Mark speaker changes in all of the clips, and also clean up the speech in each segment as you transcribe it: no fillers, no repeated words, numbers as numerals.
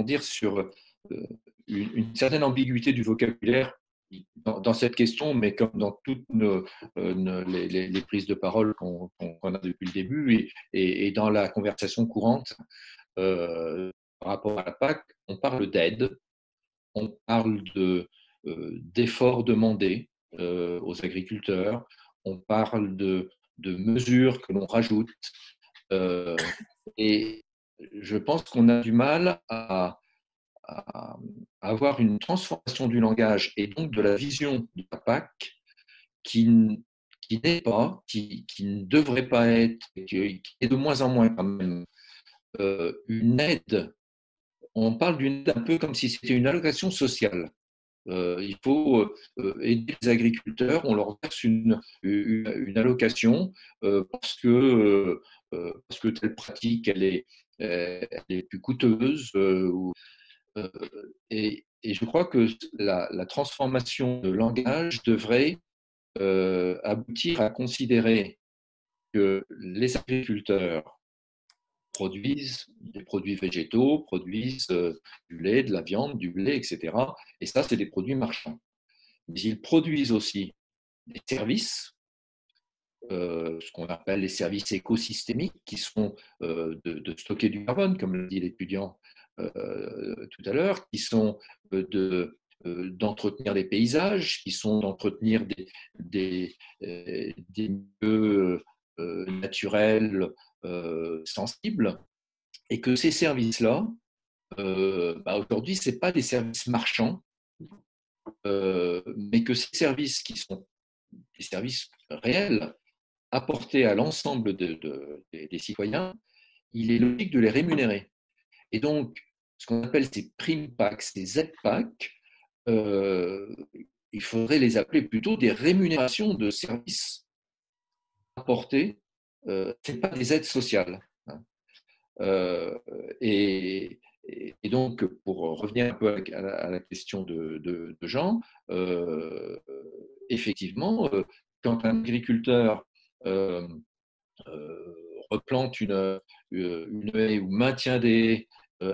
Speaker 1: rebondir sur une certaine ambiguïté du vocabulaire dans cette question, mais comme dans toutes les prises de parole qu'on a depuis le début et dans la conversation courante par rapport à la PAC, on parle d'aide, on parle d'efforts demandés aux agriculteurs, on parle de mesures que l'on rajoute. Et je pense qu'on a du mal à avoir une transformation du langage et donc de la vision de la PAC qui n'est pas, qui ne devrait pas être, qui est de moins en moins quand même une aide. On parle d'une aide un peu comme si c'était une allocation sociale. Il faut aider les agriculteurs, on leur verse une allocation parce que telle pratique elle est plus coûteuse. Et je crois que la transformation de langage devrait aboutir à considérer que les agriculteurs produisent des produits végétaux, produisent du lait, de la viande, du blé, etc. Et ça, c'est des produits marchands. Mais ils produisent aussi des services, ce qu'on appelle les services écosystémiques, qui sont de stocker du carbone, comme l'a dit l'étudiant tout à l'heure, qui sont d'entretenir les paysages, qui sont d'entretenir des milieux naturels sensibles, et que ces services-là, aujourd'hui, ce n'est pas des services marchands, mais que ces services qui sont des services réels, apportés à l'ensemble des citoyens, il est logique de les rémunérer. Et donc, ce qu'on appelle ces primes PAC, ces aides PAC, il faudrait les appeler plutôt des rémunérations de services apportés. Ce n'est pas des aides sociales. Et donc, pour revenir un peu à la question de Jean, effectivement, quand un agriculteur replante une haie ou maintient des haies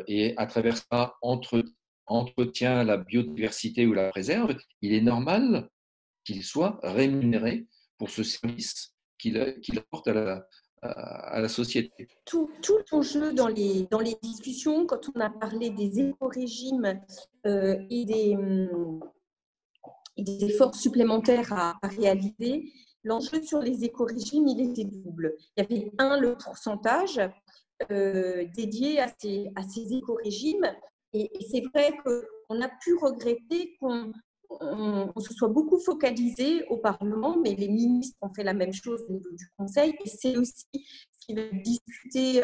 Speaker 1: et à travers ça entretient la biodiversité ou la préserve, il est normal qu'il soit rémunéré pour ce service qu'il apporte à la société.
Speaker 2: Tout l'enjeu dans les discussions, quand on a parlé des éco-régimes et des efforts supplémentaires à réaliser, l'enjeu sur les éco-régimes, il était double. Il y avait le pourcentage dédié à ces éco-régimes. Et c'est vrai qu'on a pu regretter qu'on se soit beaucoup focalisé au Parlement, mais les ministres ont fait la même chose au niveau du Conseil. Et c'est aussi ce qui va être discuté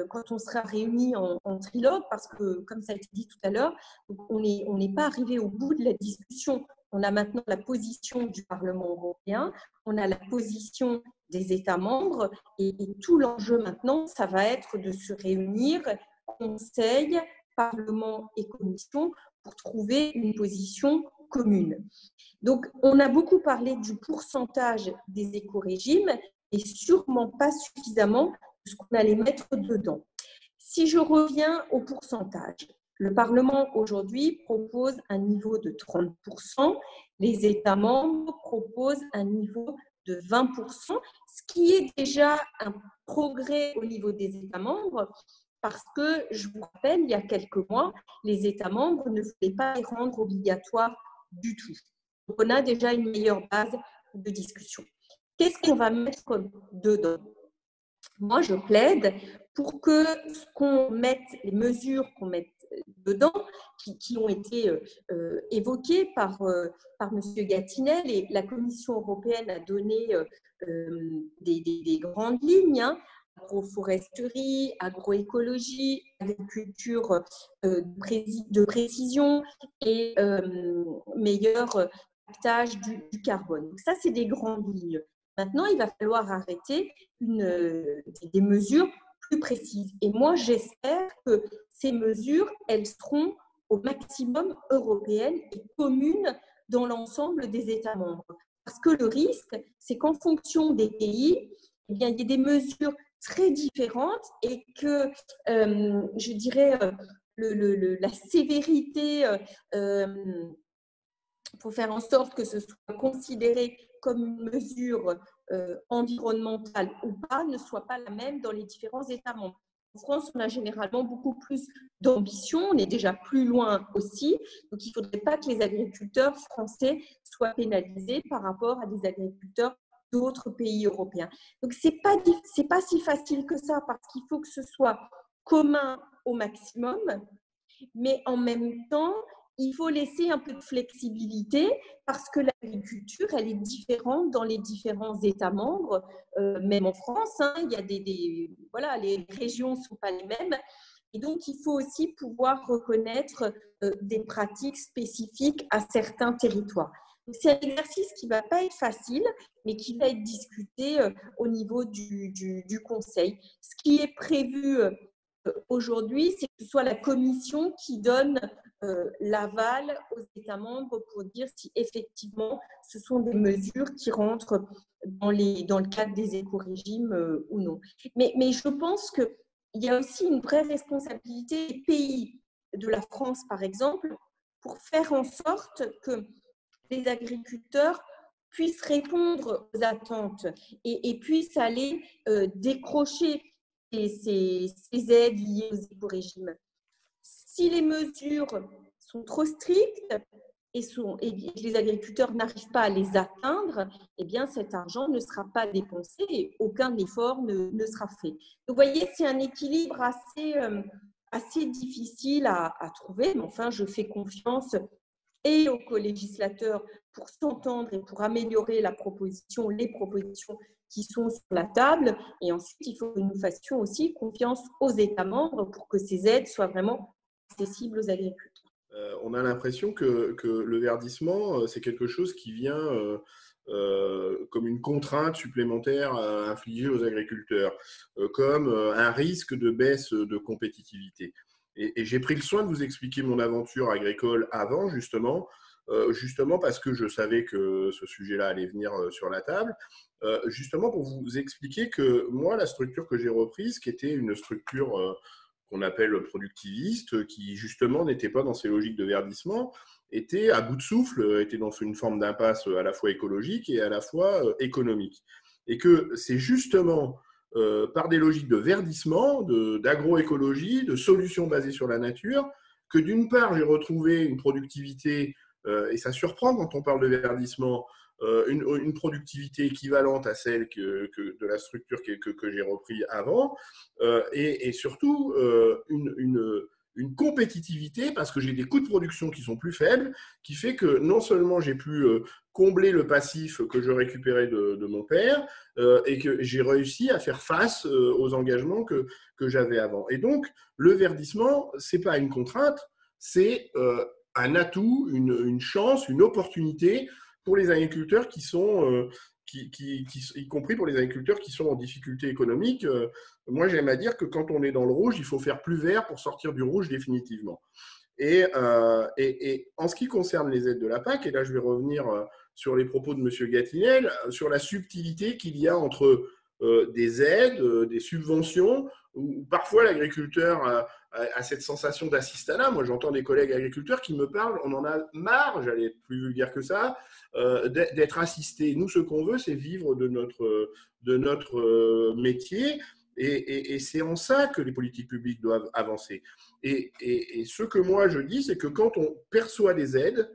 Speaker 2: quand on sera réunis en trilogue, parce que, comme ça a été dit tout à l'heure, on n'est pas arrivé au bout de la discussion. On a maintenant la position du Parlement européen, on a la position des États membres, et tout l'enjeu maintenant, ça va être de se réunir, Conseil, Parlement et Commission, pour trouver une position commune. Donc, on a beaucoup parlé du pourcentage des éco-régimes et sûrement pas suffisamment de ce qu'on allait mettre dedans. Si je reviens au pourcentage, le Parlement aujourd'hui propose un niveau de 30%, les États membres proposent un niveau de 20%, ce qui est déjà un progrès au niveau des États membres, parce que, je vous rappelle, il y a quelques mois, les États membres ne voulaient pas les rendre obligatoires du tout. Donc, on a déjà une meilleure base de discussion. Qu'est-ce qu'on va mettre dedans ? Moi, je plaide pour que les mesures qu'on mette dedans, qui ont été évoquées par M. Gattinel, et la Commission européenne a donné des grandes lignes, agroforesterie, agroécologie, agriculture de précision et meilleur captage du carbone. Donc ça, c'est des grandes lignes. Maintenant, il va falloir arrêter des mesures plus précises. Et moi, j'espère que ces mesures, elles seront au maximum européennes et communes dans l'ensemble des États membres. Parce que le risque, c'est qu'en fonction des pays, eh bien, il y ait des mesures très différentes et que, je dirais, la sévérité pour faire en sorte que ce soit considéré comme une mesure environnementale ou pas ne soit pas la même dans les différents États membres. En France, on a généralement beaucoup plus d'ambition, on est déjà plus loin aussi, donc il ne faudrait pas que les agriculteurs français soient pénalisés par rapport à des agriculteurs d'autres pays européens. Donc, ce n'est pas si facile que ça, parce qu'il faut que ce soit commun au maximum, mais en même temps, il faut laisser un peu de flexibilité parce que l'agriculture, elle est différente dans les différents États membres, même en France, hein, il y a voilà, les régions ne sont pas les mêmes. Et donc, il faut aussi pouvoir reconnaître des pratiques spécifiques à certains territoires. C'est un exercice qui ne va pas être facile, mais qui va être discuté au niveau du Conseil. Ce qui est prévu aujourd'hui, c'est que ce soit la Commission qui donne l'aval aux États membres pour dire si effectivement ce sont des mesures qui rentrent dans le cadre des écorégimes ou non. Mais je pense qu'il y a aussi une vraie responsabilité des pays de la France, par exemple, pour faire en sorte que les agriculteurs puissent répondre aux attentes et puissent aller décrocher ces aides liées aux écorégimes. Si les mesures sont trop strictes et que les agriculteurs n'arrivent pas à les atteindre, eh bien cet argent ne sera pas dépensé et aucun effort ne sera fait. Donc, vous voyez, c'est un équilibre assez difficile à trouver, mais enfin, je fais confiance et aux co-législateurs pour s'entendre et pour améliorer les propositions qui sont sur la table. Et ensuite, il faut que nous fassions aussi confiance aux États membres pour que ces aides soient vraiment accessibles aux agriculteurs.
Speaker 3: On a l'impression que le verdissement, c'est quelque chose qui vient comme une contrainte supplémentaire infligée aux agriculteurs, comme un risque de baisse de compétitivité. Et j'ai pris le soin de vous expliquer mon aventure agricole avant, justement parce que je savais que ce sujet-là allait venir sur la table, justement pour vous expliquer que moi, la structure que j'ai reprise, qui était une structure qu'on appelle productiviste, qui justement n'était pas dans ces logiques de verdissement, était à bout de souffle, était dans une forme d'impasse à la fois écologique et à la fois économique. Et que c'est justement par des logiques de verdissement, d'agroécologie, de solutions basées sur la nature, que d'une part, j'ai retrouvé une productivité, et ça surprend quand on parle de verdissement, une productivité équivalente à celle de la structure que j'ai repris avant, et surtout une compétitivité, parce que j'ai des coûts de production qui sont plus faibles, qui fait que non seulement j'ai pu combler le passif que je récupérais de mon père, et que j'ai réussi à faire face aux engagements que j'avais avant. Et donc, le verdissement, ce n'est pas une contrainte, c'est un atout, une chance, une opportunité pour les agriculteurs qui sont, y compris pour les agriculteurs qui sont en difficulté économique. Moi, j'aime à dire que quand on est dans le rouge, il faut faire plus vert pour sortir du rouge définitivement. Et en ce qui concerne les aides de la PAC, et là je vais revenir sur les propos de M. Gatinel, sur la subtilité qu'il y a entre des aides, des subventions, où parfois l'agriculteur a cette sensation d'assistanat. Moi, j'entends des collègues agriculteurs qui me parlent, on en a marre, j'allais être plus vulgaire que ça, d'être assisté. Nous, ce qu'on veut, c'est vivre de notre métier, et c'est en ça que les politiques publiques doivent avancer. Et ce que moi je dis, c'est que quand on perçoit des aides,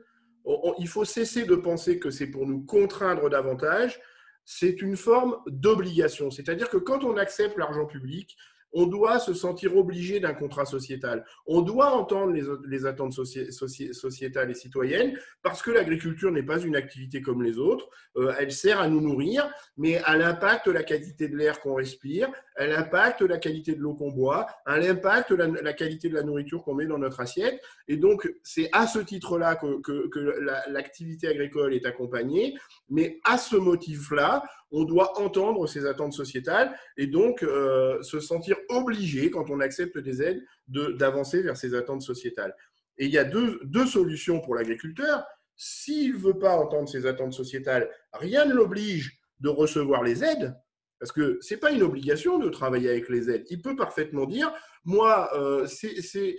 Speaker 3: il faut cesser de penser que c'est pour nous contraindre davantage. C'est une forme d'obligation. C'est-à-dire que quand on accepte l'argent public, on doit se sentir obligé d'un contrat sociétal. On doit entendre les attentes sociétales et citoyennes, parce que l'agriculture n'est pas une activité comme les autres. Elle sert à nous nourrir, mais elle impacte la qualité de l'air qu'on respire, elle impacte la qualité de l'eau qu'on boit, elle impacte la qualité de la nourriture qu'on met dans notre assiette. Et donc, c'est à ce titre-là que l'activité agricole est accompagnée. Mais à ce motif-là, on doit entendre ces attentes sociétales et donc se sentir obligé, quand on accepte des aides, d'avancer vers ces attentes sociétales. Et il y a deux solutions pour l'agriculteur. S'il ne veut pas entendre ces attentes sociétales, rien ne l'oblige de recevoir les aides. Parce que ce n'est pas une obligation de travailler avec les aides. Il peut parfaitement dire, moi, ces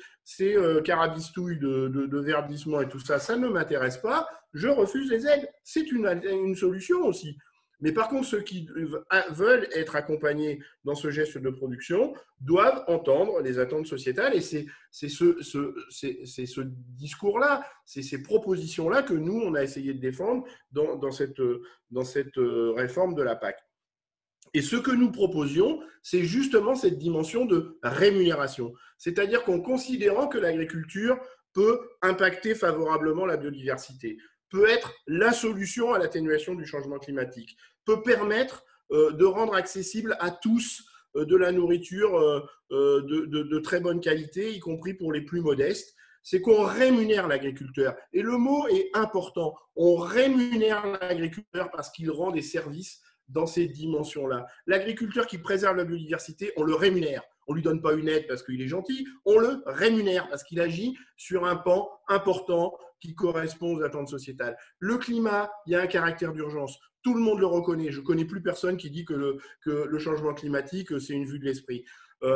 Speaker 3: carabistouilles de verdissement et tout ça, ça ne m'intéresse pas, je refuse les aides. C'est une solution aussi. Mais par contre, ceux qui veulent être accompagnés dans ce geste de production doivent entendre les attentes sociétales. Et c'est ce discours-là, c'est ces propositions-là que nous, on a essayé de défendre dans cette réforme de la PAC. Et ce que nous proposions, c'est justement cette dimension de rémunération. C'est-à-dire qu'en considérant que l'agriculture peut impacter favorablement la biodiversité, peut être la solution à l'atténuation du changement climatique, peut permettre de rendre accessible à tous de la nourriture de très bonne qualité, y compris pour les plus modestes, c'est qu'on rémunère l'agriculteur. Et le mot est important. On rémunère l'agriculteur parce qu'il rend des services dans ces dimensions-là. L'agriculteur qui préserve la biodiversité, on le rémunère. On ne lui donne pas une aide parce qu'il est gentil, on le rémunère parce qu'il agit sur un pan important qui correspond aux attentes sociétales. Le climat, il y a un caractère d'urgence. Tout le monde le reconnaît. Je ne connais plus personne qui dit que le changement climatique, c'est une vue de l'esprit.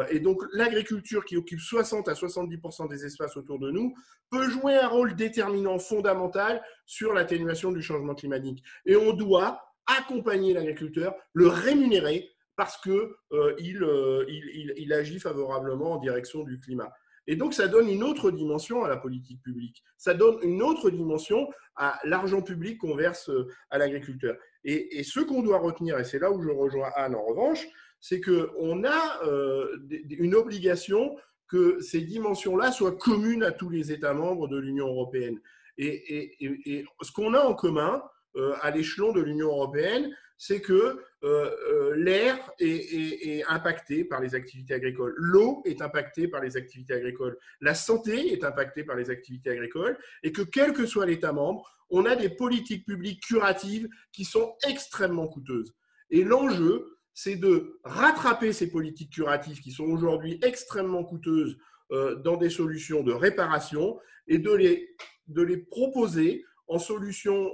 Speaker 3: Et donc, l'agriculture qui occupe 60 à 70% des espaces autour de nous peut jouer un rôle déterminant, fondamental sur l'atténuation du changement climatique. Et on doit accompagner l'agriculteur, le rémunérer parce qu'il agit favorablement en direction du climat. Et donc, ça donne une autre dimension à la politique publique. Ça donne une autre dimension à l'argent public qu'on verse à l'agriculteur. Et ce qu'on doit retenir, et c'est là où je rejoins Anne en revanche, c'est qu'on a une obligation que ces dimensions-là soient communes à tous les États membres de l'Union européenne. Et ce qu'on a en commun à l'échelon de l'Union européenne, c'est que l'air est impacté par les activités agricoles, l'eau est impactée par les activités agricoles, la santé est impactée par les activités agricoles, et que quel que soit l'État membre, on a des politiques publiques curatives qui sont extrêmement coûteuses. Et l'enjeu, c'est de rattraper ces politiques curatives qui sont aujourd'hui extrêmement coûteuses dans des solutions de réparation et de les proposer en solution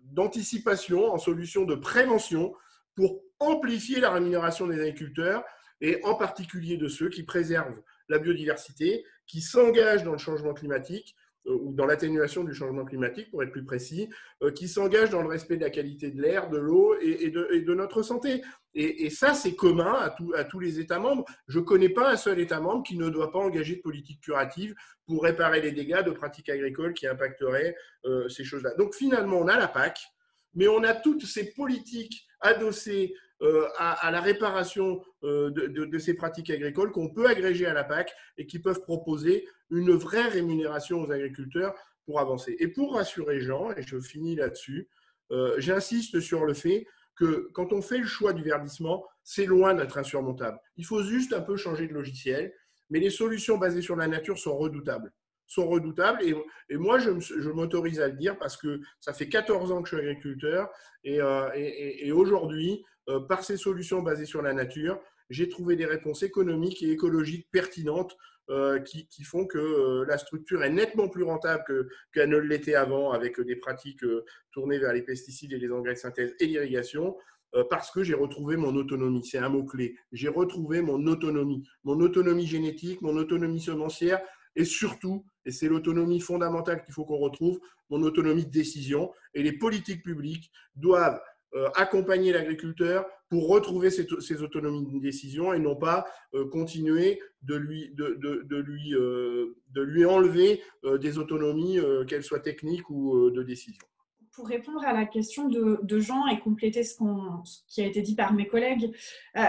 Speaker 3: d'anticipation, en solution de prévention pour amplifier la rémunération des agriculteurs et en particulier de ceux qui préservent la biodiversité, qui s'engagent dans le changement climatique ou dans l'atténuation du changement climatique, pour être plus précis, qui s'engagent dans le respect de la qualité de l'air, de l'eau et de notre santé. Et ça, c'est commun à tous les États membres. Je ne connais pas un seul État membre qui ne doit pas engager de politique curative pour réparer les dégâts de pratiques agricoles qui impacteraient ces choses-là. Donc finalement, on a la PAC, mais on a toutes ces politiques adossées à la réparation de ces pratiques agricoles qu'on peut agréger à la PAC et qui peuvent proposer une vraie rémunération aux agriculteurs pour avancer. Et pour rassurer Jean, et je finis là-dessus, j'insiste sur le fait que quand on fait le choix du verdissement, c'est loin d'être insurmontable. Il faut juste un peu changer de logiciel, mais les solutions basées sur la nature sont redoutables. Et moi, je m'autorise à le dire parce que ça fait 14 ans que je suis agriculteur et aujourd'hui, par ces solutions basées sur la nature, j'ai trouvé des réponses économiques et écologiques pertinentes qui font que la structure est nettement plus rentable qu'elle ne l'était avant avec des pratiques tournées vers les pesticides et les engrais de synthèse et l'irrigation. Parce que j'ai retrouvé mon autonomie. C'est un mot-clé. J'ai retrouvé mon autonomie génétique, mon autonomie semencière et surtout, et c'est l'autonomie fondamentale qu'il faut qu'on retrouve, mon autonomie de décision. Et les politiques publiques doivent accompagner l'agriculteur pour retrouver ses autonomies de décision et non pas continuer de lui enlever des autonomies, qu'elles soient techniques ou de décision.
Speaker 4: Pour répondre à la question de Jean et compléter ce qui a été dit par mes collègues,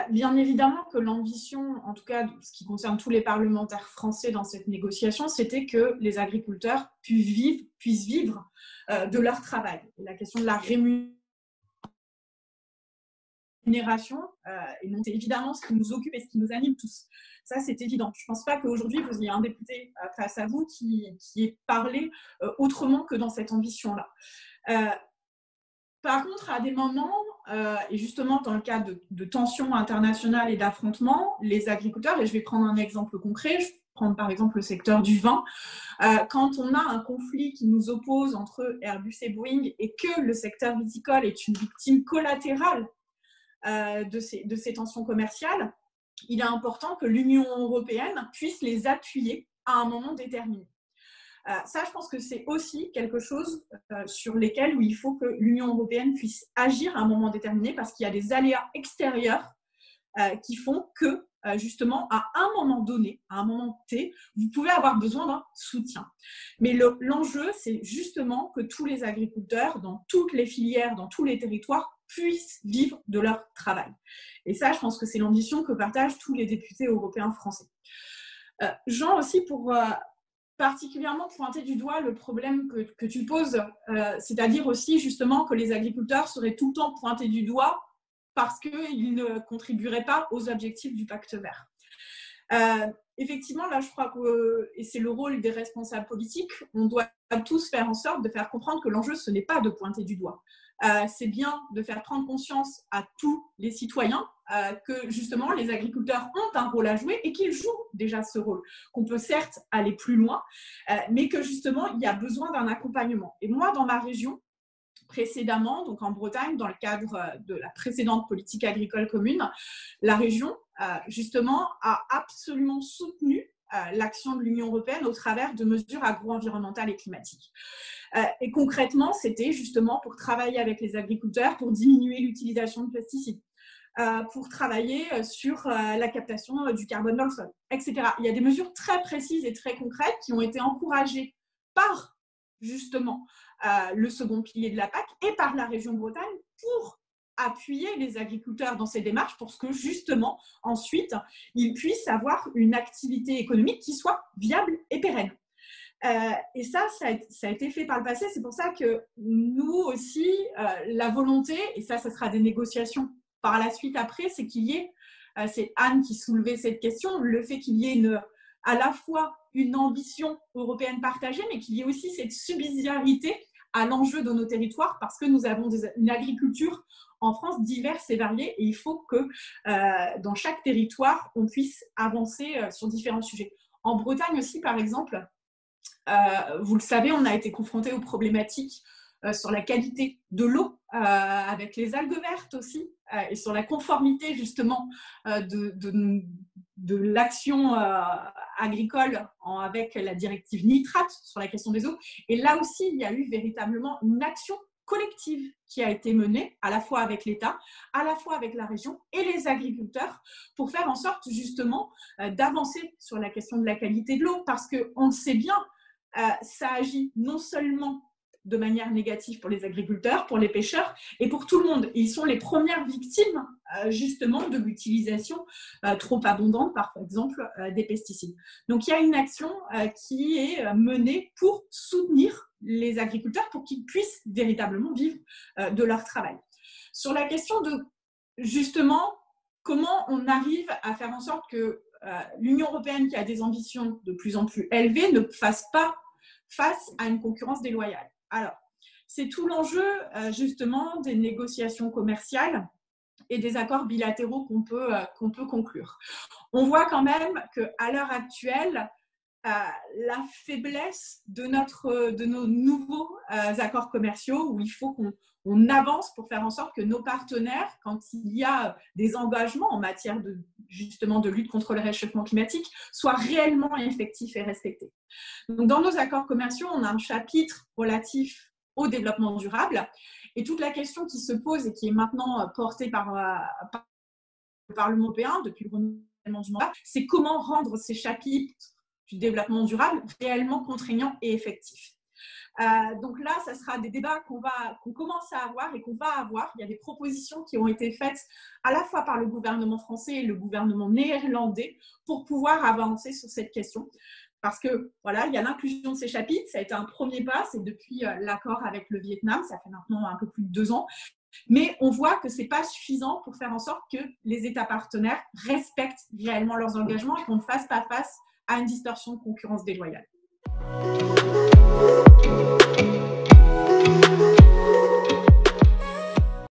Speaker 4: bien évidemment que l'ambition, en tout cas ce qui concerne tous les parlementaires français dans cette négociation, c'était que les agriculteurs puissent vivre de leur travail. Et la question de la rémunération, et donc c'est évidemment ce qui nous occupe et ce qui nous anime tous. Ça, c'est évident. Je ne pense pas qu'aujourd'hui, vous ayez un député face à vous qui ait parlé autrement que dans cette ambition-là. Par contre, à des moments, et justement dans le cas de tensions internationales et d'affrontements, les agriculteurs, et je vais prendre un exemple concret, je vais prendre par exemple le secteur du vin, quand on a un conflit qui nous oppose entre Airbus et Boeing et que le secteur viticole est une victime collatérale de ces tensions commerciales, il est important que l'Union européenne puisse les appuyer à un moment déterminé. Ça, je pense que c'est aussi quelque chose sur lesquels où il faut que l'Union européenne puisse agir à un moment déterminé parce qu'il y a des aléas extérieurs qui font que, justement, à un moment donné, à un moment T, vous pouvez avoir besoin d'un soutien. Mais l'enjeu, c'est justement que tous les agriculteurs, dans toutes les filières, dans tous les territoires, puissent vivre de leur travail. Et ça, je pense que c'est l'ambition que partagent tous les députés européens français. Jean, aussi, pour particulièrement pointer du doigt le problème que tu poses, c'est-à-dire aussi justement que les agriculteurs seraient tout le temps pointés du doigt parce qu'ils ne contribueraient pas aux objectifs du pacte vert. Effectivement, là, je crois que, et c'est le rôle des responsables politiques, on doit tous faire en sorte de faire comprendre que l'enjeu, ce n'est pas de pointer du doigt. C'est bien de faire prendre conscience à tous les citoyens que justement les agriculteurs ont un rôle à jouer et qu'ils jouent déjà ce rôle, qu'on peut certes aller plus loin, mais que justement il y a besoin d'un accompagnement. Et moi, dans ma région, précédemment, donc en Bretagne, dans le cadre de la précédente politique agricole commune, la région justement a absolument soutenu l'action de l'Union européenne au travers de mesures agro-environnementales et climatiques. Et concrètement, c'était justement pour travailler avec les agriculteurs pour diminuer l'utilisation de pesticides, pour travailler sur la captation du carbone dans le sol, etc. Il y a des mesures très précises et très concrètes qui ont été encouragées par justement le second pilier de la PAC et par la région Bretagne pour appuyer les agriculteurs dans ces démarches pour que justement ensuite ils puissent avoir une activité économique qui soit viable et pérenne. Et ça a été fait par le passé. C'est pour ça que nous aussi, la volonté, et ça sera des négociations par la suite après, c'est qu'il y ait, c'est Anne qui soulevait cette question, le fait qu'il y ait à la fois une ambition européenne partagée, mais qu'il y ait aussi cette subsidiarité à l'enjeu de nos territoires, parce que nous avons une agriculture en France diverse et variée, et il faut que dans chaque territoire, on puisse avancer sur différents sujets. En Bretagne aussi, par exemple, vous le savez, on a été confronté aux problématiques sur la qualité de l'eau, avec les algues vertes aussi, et sur la conformité justement de l'action agricole avec la directive nitrate sur la question des eaux. Et là aussi, il y a eu véritablement une action collective qui a été menée à la fois avec l'État, à la fois avec la région et les agriculteurs pour faire en sorte justement d'avancer sur la question de la qualité de l'eau, parce qu'on le sait bien, ça agit non seulement de manière négative pour les agriculteurs, pour les pêcheurs et pour tout le monde. Ils sont les premières victimes justement de l'utilisation trop abondante, par exemple, des pesticides. Donc il y a une action qui est menée pour soutenir les agriculteurs pour qu'ils puissent véritablement vivre de leur travail. Sur la question de justement comment on arrive à faire en sorte que l'Union européenne, qui a des ambitions de plus en plus élevées, ne fasse pas face à une concurrence déloyale. Alors, c'est tout l'enjeu justement des négociations commerciales et des accords bilatéraux qu'on peut conclure. On voit quand même qu'à l'heure actuelle, la faiblesse de nos nouveaux accords commerciaux, où il faut qu'on avance pour faire en sorte que nos partenaires, quand il y a des engagements en matière justement de lutte contre le réchauffement climatique, soient réellement effectifs et respectés. Donc, dans nos accords commerciaux, on a un chapitre relatif au développement durable, et toute la question qui se pose et qui est maintenant portée par le Parlement européen depuis le renouvellement du mandat, c'est comment rendre ces chapitres du développement durable réellement contraignants et effectifs. Donc là, ça sera des débats qu'on commence à avoir et qu'on va avoir. Il y a des propositions qui ont été faites à la fois par le gouvernement français et le gouvernement néerlandais pour pouvoir avancer sur cette question. Parce que voilà, il y a l'inclusion de ces chapitres, ça a été un premier pas, c'est depuis l'accord avec le Vietnam, ça fait maintenant un peu plus de 2 ans. Mais on voit que ce n'est pas suffisant pour faire en sorte que les États partenaires respectent réellement leurs engagements et qu'on ne fasse pas face à une distorsion de concurrence déloyale.